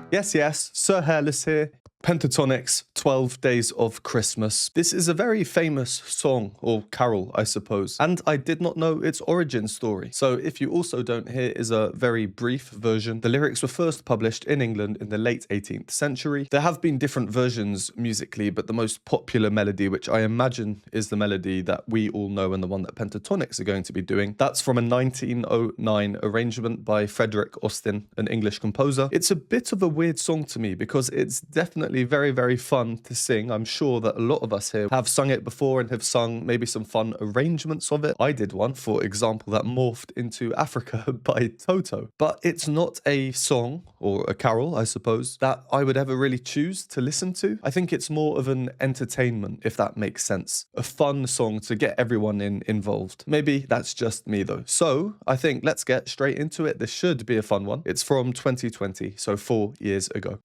Yes, yes, Sir Hairless here. Pentatonix, 12 Days of Christmas. This is a very famous song, or carol, I suppose, and I did not know its origin story. So if you also don't, here is a very brief version. The lyrics were first published in England in the late 18th century. There have been different versions musically, but the most popular melody, which I imagine is the melody that we all know and the one that Pentatonix are going to be doing, that's from a 1909 arrangement by Frederick Austin, an English composer. It's a bit of a weird song to me because it's definitely very, very fun to sing. I'm sure that a lot of us here have sung it before and have sung maybe some fun arrangements of it. I did one, for example, that morphed into Africa by Toto. But it's not a song, or a carol, I suppose, that I would ever really choose to listen to. I think it's more of an entertainment, if that makes sense. A fun song to get everyone involved. Maybe that's just me though. So I think let's get straight into it. This should be a fun one. It's from 2020, so 4 years ago.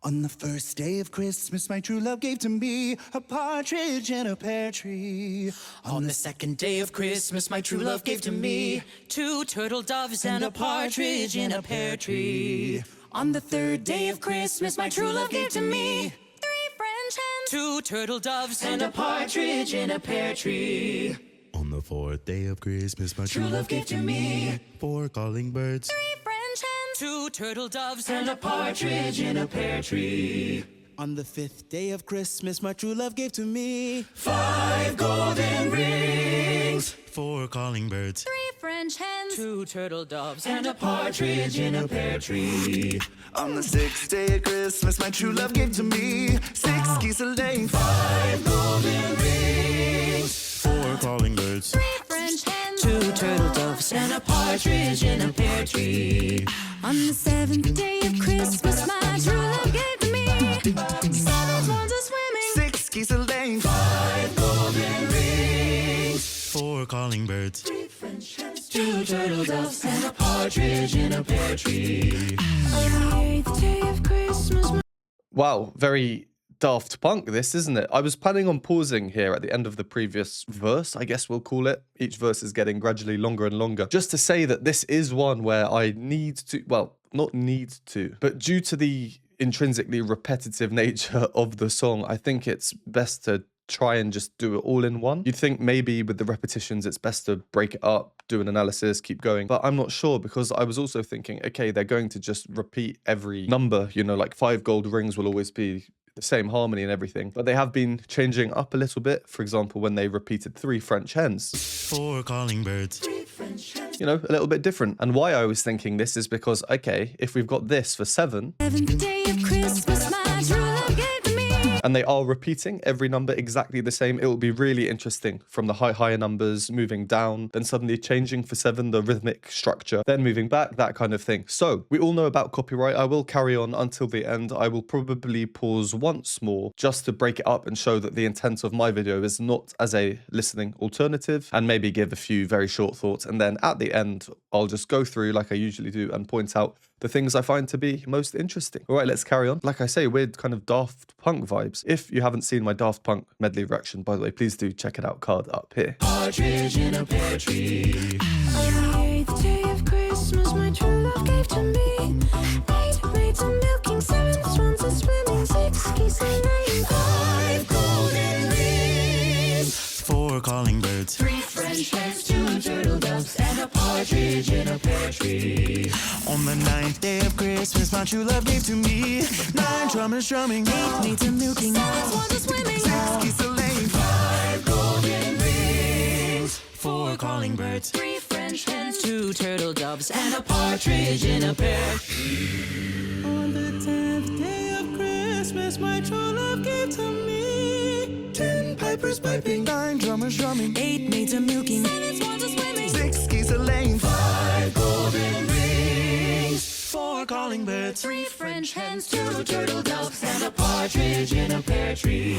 On the first day of Christmas, my true love gave to me a partridge in a pear tree. On the second day of Christmas, my true love gave to me 2 turtle doves and a partridge in a pear tree. On the third day of Christmas, my true love gave to me 3 French hens, 2 turtle doves and a partridge in a pear tree. On the fourth day of Christmas, my True love gave to me 4 calling birds, 3 French hens, 2 turtle doves and a partridge in a pear tree. On the fifth day of Christmas, my true love gave to me 5 golden rings, 4 calling birds, 3 French hens, 2 turtle doves and a partridge in a pear tree. On the sixth day of Christmas, my true love gave to me 6 geese a laying, 5 golden rings, 4 calling birds, 3 French hens, 2 turtle doves and a partridge in a pear tree. On the seventh day of Christmas, my true love gave to me 7 swans a swimming, 6 geese a laying, 5 golden rings, 4 calling birds, 3 French hens, 2 turtle doves and a partridge in a pear tree. On the eighth day of Christmas, Wow, very Daft Punk this, isn't it? I was planning on pausing here at the end of the previous verse, I guess we'll call it. Each verse is getting gradually longer and longer. Just to say that this is one where I need to, well, not need to, but due to the intrinsically repetitive nature of the song, I think it's best to try and just do it all in one. You'd think maybe with the repetitions it's best to break it up, do an analysis, keep going, but I'm not sure because I was also thinking, okay, they're going to just repeat every number, you know, like 5 gold rings will always be the same harmony and everything, but they have been changing up a little bit. For example, when they repeated 3 French hens, 4 calling birds, 3 French hens, you know, a little bit different. And why I was thinking this is because, okay, if we've got this for 7, seventh day of Christmas, my true love gave to me. and they are repeating every number exactly the same, it will be really interesting from the higher numbers moving down, then suddenly changing for 7, the rhythmic structure, then moving back, that kind of thing. So we all know about copyright. I will carry on until the end. I will probably pause once more just to break it up and show that the intent of my video is not as a listening alternative, and maybe give a few very short thoughts. And then at the end, I'll just go through like I usually do and point out the things I find to be most interesting. All right, let's carry on. Like I say, weird kind of Daft Punk vibes. If you haven't seen my Daft Punk medley reaction, by the way, please do check it out, card up here. Partridge in a pear tree. On the eighth day of Christmas, my true love gave to me 8 maids a milking, 7 swans a swimming, 6 geese a laying, 5 golden rings, 4 calling birds, 3 French hens, 2 turtle doves and a partridge in a pear tree. On the ninth day of Christmas, my true love gave to me 9 drummers drumming, 8 maids a milking, 7 swans a swimming, 6 geese a laying, 5 golden rings, 4 calling birds, 3 French hens, 2 turtle doves and a partridge in a pear tree. On the 10th day of Christmas, my true love gave to me 10 pipers piping, 9 drummers drumming, 8 maids a milking, 7 swans a swimming, 6 geese a laying, 5 golden rings, 4 calling birds, 3 French hens, 2 turtle doves and a partridge in a pear tree.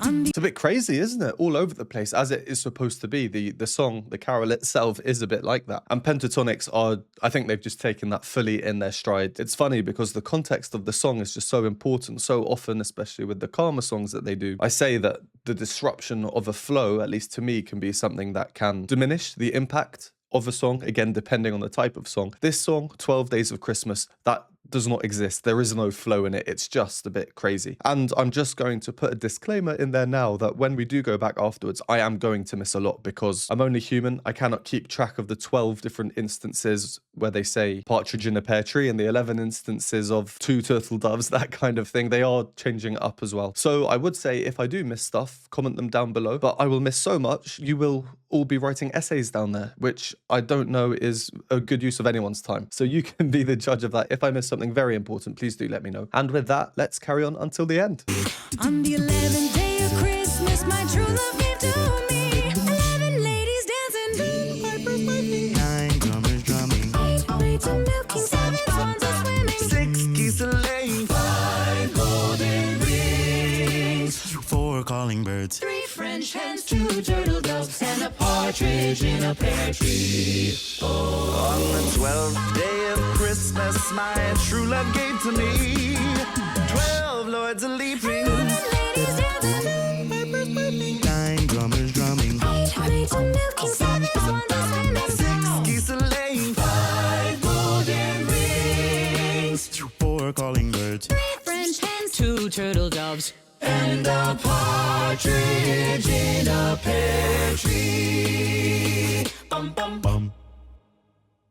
It's a bit crazy, isn't it? All over the place, as it is supposed to be. The song, the carol itself is a bit like that. And Pentatonix are, I think they've just taken that fully in their stride. It's funny because the context of the song is just so important, so often, especially with the calmer songs that they do. I say that the disruption of a flow, at least to me, can be something that can diminish the impact of a song, again, depending on the type of song. This song, 12 Days of Christmas, that does not exist. There is no flow in it. It's just a bit crazy. And I'm just going to put a disclaimer in there now that when we do go back afterwards, I am going to miss a lot because I'm only human. I cannot keep track of the 12 different instances where they say partridge in a pear tree and the 11 instances of 2 turtle doves, that kind of thing. They are changing it up as well. So I would say if I do miss stuff, comment them down below, but I will miss so much. You will all be writing essays down there, which I don't know is a good use of anyone's time. So you can be the judge of that. If I miss something very important, please do let me know. And with that, let's carry on until the end. On the 11th day of Christmas, my true love gave to me 11 ladies dancing, pipers piping, 9 drummers drumming, 8 maids a milking, 7 swans a swimming, 6 geese a laying, 5 golden rings, 4 calling birds, 3 French hens, 2 turtle doves, and a partridge in a pear tree. On the 12th day of Christmas, my true love gave to me 12 lords a leaping, 11 ladies dancing, pipers piping, 9 drummers drumming, 8 maids a milking, 7 swans a swimming, 6 geese a laying, 5 golden rings, 4 calling birds, 3 French hens, 2 turtle doves, and a partridge in a pear tree. Bum bum bum.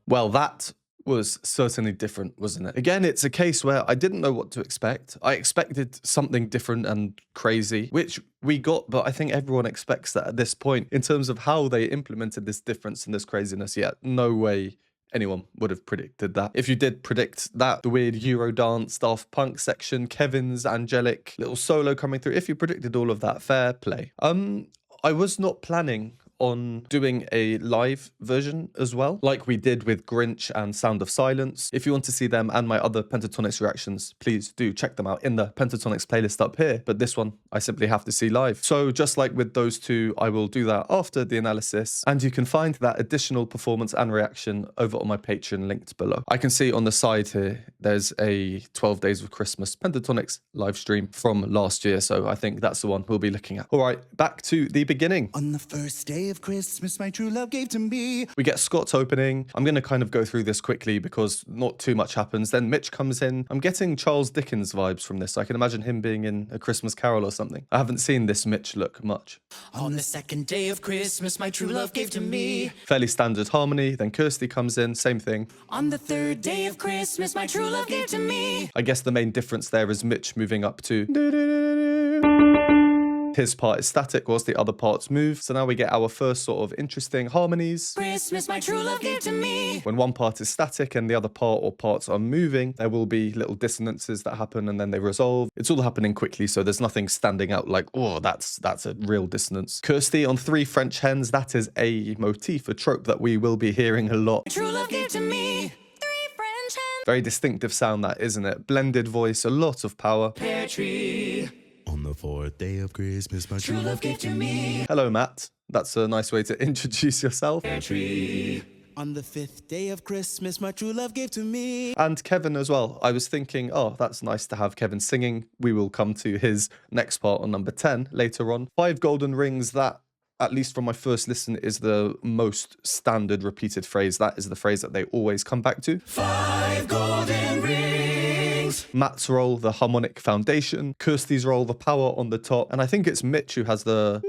Well, that was certainly different, wasn't it? Again, it's a case where I didn't know what to expect. I expected something different and crazy, which we got, but I think everyone expects that at this point. In terms of how they implemented this difference and this craziness, yet no way anyone would have predicted that. If you did predict that, the weird Eurodance, Daft Punk section, Kevin's angelic little solo coming through, if you predicted all of that, fair play. I was not planning on doing a live version as well, like we did with Grinch and Sound of Silence. If you want to see them and my other Pentatonix reactions, please do check them out in the Pentatonix playlist up here. But this one, I simply have to see live. So just like with those two, I will do that after the analysis. And you can find that additional performance and reaction over on my Patreon linked below. I can see on the side here, there's a 12 Days of Christmas Pentatonix live stream from last year. So I think that's the one we'll be looking at. All right, back to the beginning. On the first day of Christmas, my true love gave to me. We get Scott's opening. I'm going to kind of go through this quickly because not too much happens. Then Mitch comes in. I'm getting Charles Dickens vibes from this. I can imagine him being in A Christmas Carol or something. I haven't seen this Mitch look much. On the 2nd day of Christmas, my true love gave to me. Fairly standard harmony. Then Kirsty comes in. Same thing. On the 3rd day of Christmas, my true love gave to me. I guess the main difference there is Mitch moving up to... His part is static whilst the other parts move. So now we get our first sort of interesting harmonies. Christmas, my true love gave to me. When one part is static and the other part or parts are moving, there will be little dissonances that happen and then they resolve. It's all happening quickly, so there's nothing standing out like, oh, that's a real dissonance. Kirsty on 3 French hens, that is a motif, a trope that we will be hearing a lot. My true love gave to me 3 French hens. Very distinctive sound that, isn't it? Blended voice, a lot of power. Pear tree. On the 4th day of Christmas, my True love gave to me. Hello, Matt. That's a nice way to introduce yourself. Pear tree. On the 5th day of Christmas, my true love gave to me. And Kevin as well. I was thinking, oh, that's nice to have Kevin singing. We will come to his next part on number 10 later on. 5 golden rings, that, at least from my first listen, is the most standard repeated phrase. That is the phrase that they always come back to. 5 golden rings. Matt's role, the harmonic foundation. Kirsty's role, the power on the top. And I think it's Mitch who has the...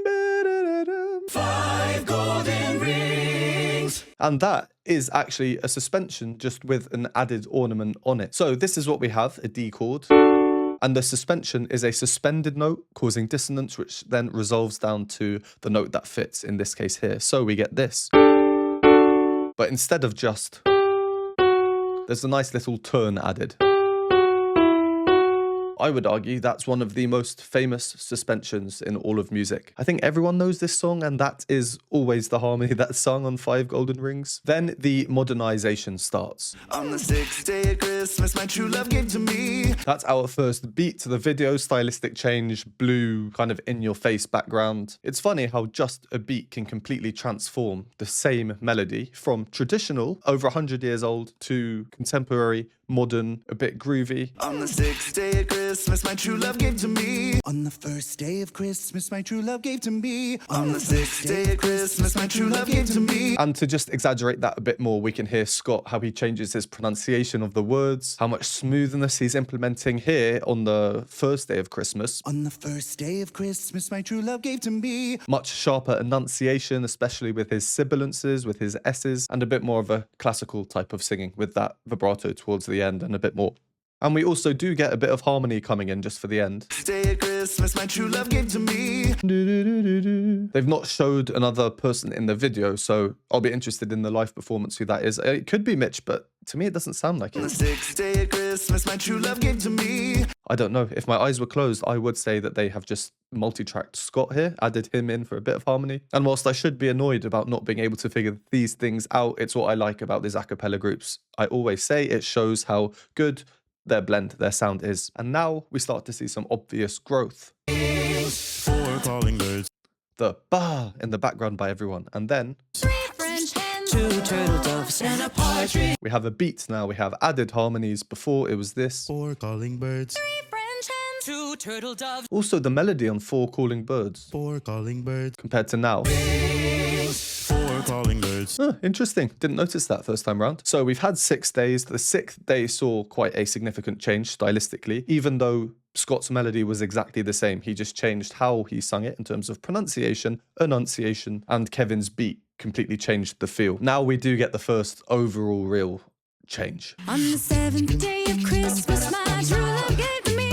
5 golden rings. And that is actually a suspension just with an added ornament on it. So this is what we have, a D chord. And the suspension is a suspended note causing dissonance, which then resolves down to the note that fits, in this case here. So we get this. But instead of just, there's a nice little turn added. I would argue that's one of the most famous suspensions in all of music. I think everyone knows this song, and that is always the harmony that's sung on 5 golden rings. Then the modernization starts. On the 6th day of Christmas, my true love gave to me. That's our first beat to the video, stylistic change, blue, kind of in-your-face background. It's funny how just a beat can completely transform the same melody from traditional, over 100 years old, to contemporary, modern, a bit groovy. On the 6th day of Christmas, my true love gave to me. On the 1st day of Christmas, my true love gave to me. On the 6th day of Christmas, my true love gave to me. And to just exaggerate that a bit more, we can hear Scott, how he changes his pronunciation of the words, how much smoothness he's implementing here on the 1st day of Christmas. On the 1st day of Christmas, my true love gave to me. Much sharper enunciation, especially with his sibilances, with his S's, and a bit more of a classical type of singing with that vibrato towards the end and a bit more. And we also do get a bit of harmony coming in just for the end. Day of Christmas, my true love gave to me. They've not showed another person in the video, so I'll be interested in the live performance who that is. It could be Mitch, but to me it doesn't sound like On the it. 6th day of Christmas, my true love gave to me. I don't know. If my eyes were closed, I would say that they have just multi-tracked Scott here, added him in for a bit of harmony. And whilst I should be annoyed about not being able to figure these things out, it's what I like about these a cappella groups. I always say it shows how good their blend, their sound is. And now we start to see some obvious growth. 4 calling birds. The ba in the background by everyone. And then 3 French hens, 2 turtle doves, and a partridge. we have a beat now. We have added harmonies. Before it was this. 4 calling birds. 3 French hens, 2 turtle doves. Also the melody on 4 calling birds 4 calling birds. compared to now. 4 calling birds. Huh, interesting. Didn't notice that first time around. So we've had 6 days. The 6th day saw quite a significant change stylistically, even though Scott's melody was exactly the same. He just changed how he sung it in terms of pronunciation, enunciation, and Kevin's beat completely changed the feel. Now we do get the first overall real change. On the 7th day of Christmas, my true love gave to me.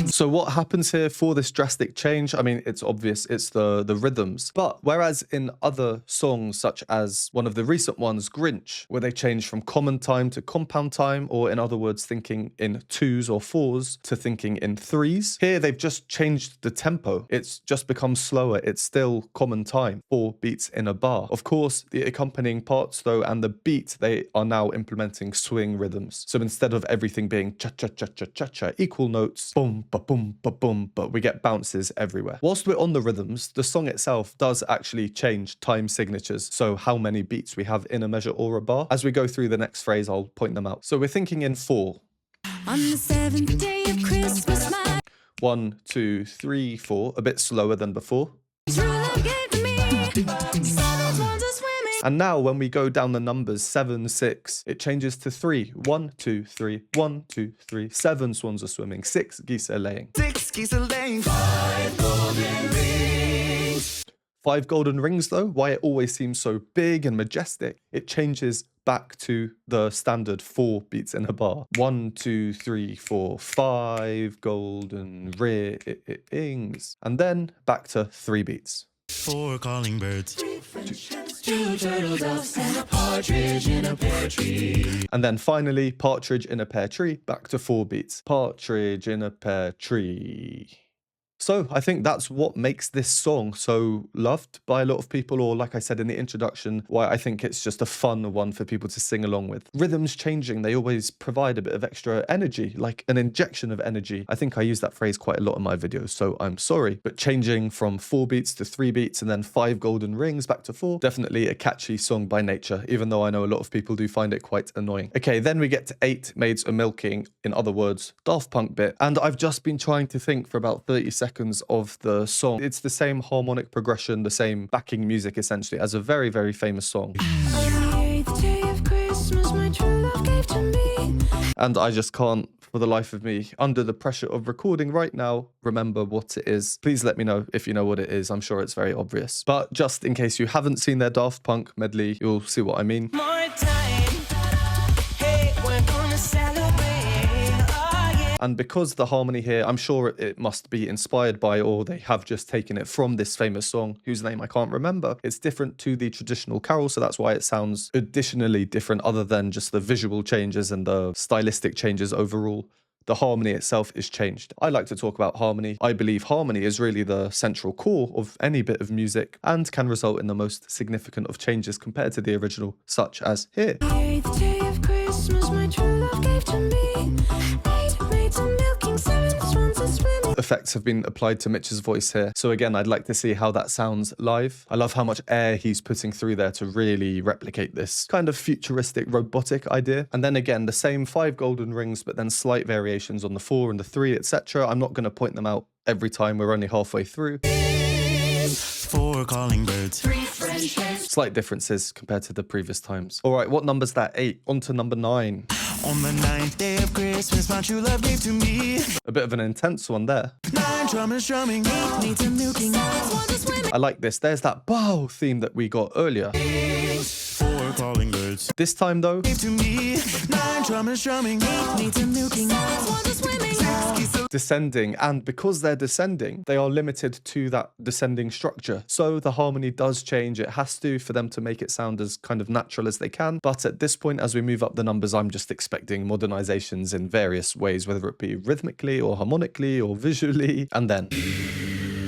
So what happens here for this drastic change? I mean, it's obvious, it's the rhythms. But whereas in other songs, such as one of the recent ones, Grinch, where they change from common time to compound time, or in other words, thinking in 2s or 4s to thinking in 3s, here they've just changed the tempo. It's just become slower. It's still common time, 4 beats in a bar. Of course, the accompanying parts though, and the beat, they are now implementing swing rhythms. So instead of everything being cha-cha-cha-cha-cha-cha, equal notes, boom, ba-boom, ba-boom, but we get bounces everywhere. Whilst we're on the rhythms, the song itself does actually change time signatures, so how many beats we have in a measure or a bar. As we go through the next phrase, I'll point them out. So we're thinking in 4. On the 7th day of Christmas, my 1, 2, 3, 4, a bit slower than before. true love gave to me. 7 swans are swimming. And now when we go down the numbers, 7, 6, it changes to 3. 1, 2, 3, 1, 2, 3. 7 swans are swimming, 6 geese are laying. 6 geese are laying. 5 golden rings. 5 golden rings though, why it always seems so big and majestic, it changes back to the standard 4 beats in a bar. 1, 2, 3, 4, 5 golden rings. And then back to 3 beats. 4 calling birds. 2 turtle doves, and a partridge in a pear tree. And then finally, partridge in a pear tree, back to 4 beats. Partridge in a pear tree. So I think that's what makes this song so loved by a lot of people, or like I said in the introduction, why I think it's just a fun one for people to sing along with. Rhythms changing, they always provide a bit of extra energy, like an injection of energy. I think I use that phrase quite a lot in my videos, so I'm sorry. But changing from 4 beats to 3 beats and then 5 golden rings back to 4, definitely a catchy song by nature, even though I know a lot of people do find it quite annoying. Okay, then we get to 8 Maids are Milking, in other words, Daft Punk bit. And I've just been trying to think for about 30 seconds of the song. It's the same harmonic progression, the same backing music essentially, as a very, very famous song. On the 8th day of Christmas, my true love gave to me. And I just can't, for the life of me, under the pressure of recording right now, remember what it is. Please let me know if you know what it is. I'm sure it's very obvious. But just in case you haven't seen their Daft Punk medley, you'll see what I mean. More time. Hey, we're gonna celebrate. Oh, yeah. And because the harmony here, I'm sure it must be inspired by, or they have just taken it from this famous song, whose name I can't remember. It's different to the traditional carol, so that's why it sounds additionally different other than just the visual changes and the stylistic changes overall. The harmony itself is changed. I like to talk about harmony. I believe harmony is really the central core of any bit of music and can result in the most significant of changes compared to the original, such as here. 8th day of Christmas, my true love gave to me. 8 Effects have been applied to Mitch's voice here. So again, I'd like to see how that sounds live. I love how much air he's putting through there to really replicate this kind of futuristic robotic idea. And then again, the same 5 golden rings, but then slight variations on the 4 and the 3, etc. I'm not going to point them out every time. We're only halfway through. 4 calling birds. 3 French hens. Slight differences compared to the previous times. All right, what number's that? 8. On to number 9. On the 9th day of Christmas, my true love gave to me. A bit of an intense one there. 9 drummers drumming. 8 maids a milking. 7 swans a swimming. I like this. There's that bow theme that we got earlier. 4 calling birds. This time though, Gave to me. 9 drummers drumming. 8 maids a milking. 7 swans a swimming. 6 geese a descending, and because they're descending, they are limited to that descending structure. So the harmony does change. It has to, for them to make it sound as kind of natural as they can. But at this point, as we move up the numbers, I'm just expecting modernizations in various ways, whether it be rhythmically or harmonically or visually. And then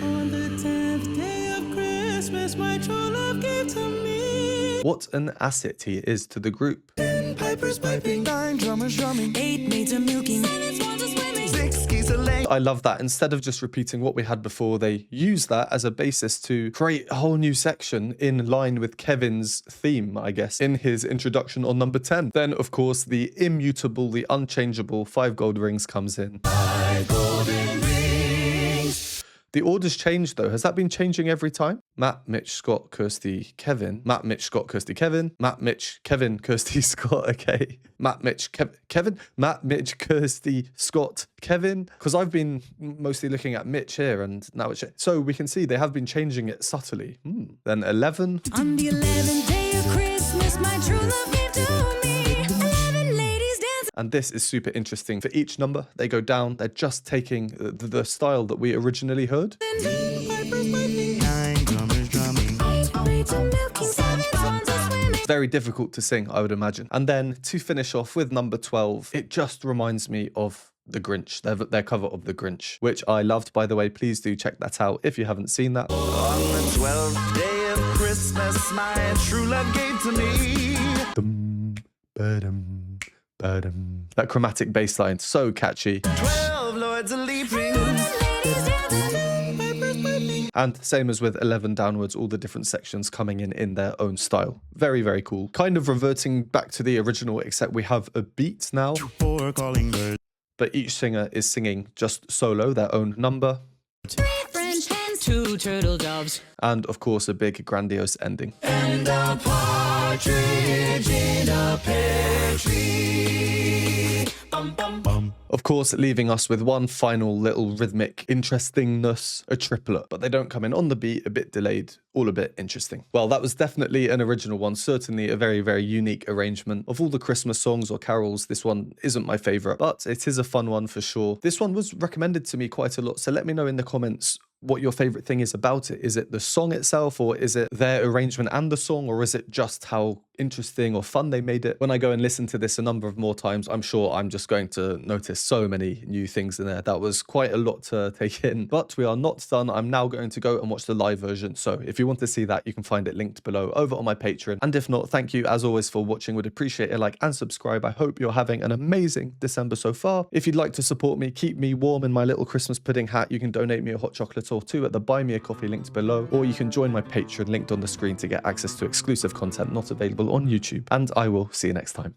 On the 10th day of Christmas, my true love gave to me. what an asset he is to the group. 10 pipers piping. 9 drummers drumming. 8 maids a milking. 7 swans a swimming. 6 geese a laying. I love that. Instead of just repeating what we had before, they use that as a basis to create a whole new section in line with Kevin's theme, I guess, in his introduction on number 10. Then, of course, the immutable, the unchangeable 5 gold rings comes in. 5 golden rings. The order's changed, though. Has that been changing every time? Matt, Mitch, Scott, Kirsty, Kevin. Matt, Mitch, Scott, Kirsty, Kevin. Matt, Mitch, Kevin, Kirsty, Scott. Okay. Matt, Mitch, Kevin. Matt, Mitch, Kirsty, Scott, Kevin. Because I've been mostly looking at Mitch here, and now it's... So we can see they have been changing it subtly. Then 11. On the 11th day of Christmas, my true love gave to me. 11 ladies dancing. And this is super interesting. For each number, they go down. They're just taking the style that we originally heard. 10 pipers piping. 9 drummers drumming. 8 maids a milking. 7 swans a swimming. Very difficult to sing, I would imagine. And then to finish off with number 12, it just reminds me of The Grinch, their cover of The Grinch, which I loved, by the way. Please do check that out if you haven't seen that. On the 12th day of Christmas, my true love gave to me. Dum, ba-dum, ba-dum. That chromatic bass line, so catchy. 12 lords a leaping. Ladies dancing. Pipers piping. And same as with 11 downwards, all the different sections coming in their own style. Very, very cool. Kind of reverting back to the original, except we have a beat now. 4 calling birds. But each singer is singing just solo, their own number. 3 French hens. 2 turtle doves. And of course, a big grandiose ending. And a partridge in a pear tree. Bum, bum, bum. Of course, leaving us with one final little rhythmic interestingness, a triplet. But they don't come in on the beat, a bit delayed, all a bit interesting. Well, that was definitely an original one. Certainly a very, very unique arrangement. Of all the Christmas songs or carols, this one isn't my favorite, but it is a fun one for sure. This one was recommended to me quite a lot, so let me know in the comments what your favorite thing is about it. Is it the song itself, or is it their arrangement and the song, or is it just how interesting or fun they made it? When I go and listen to this a number of more times, I'm sure I'm just going to notice so many new things in there. That was quite a lot to take in, but we are not done. I'm now going to go and watch the live version. So if you want to see that, you can find it linked below over on my Patreon. And if not, thank you as always for watching. Would appreciate a like and subscribe. I hope you're having an amazing December so far. If you'd like to support me, keep me warm in my little Christmas pudding hat, you can donate me a hot chocolate or two at the Buy Me a Coffee linked below, or you can join my Patreon linked on the screen to get access to exclusive content not available on YouTube. And I will see you next time.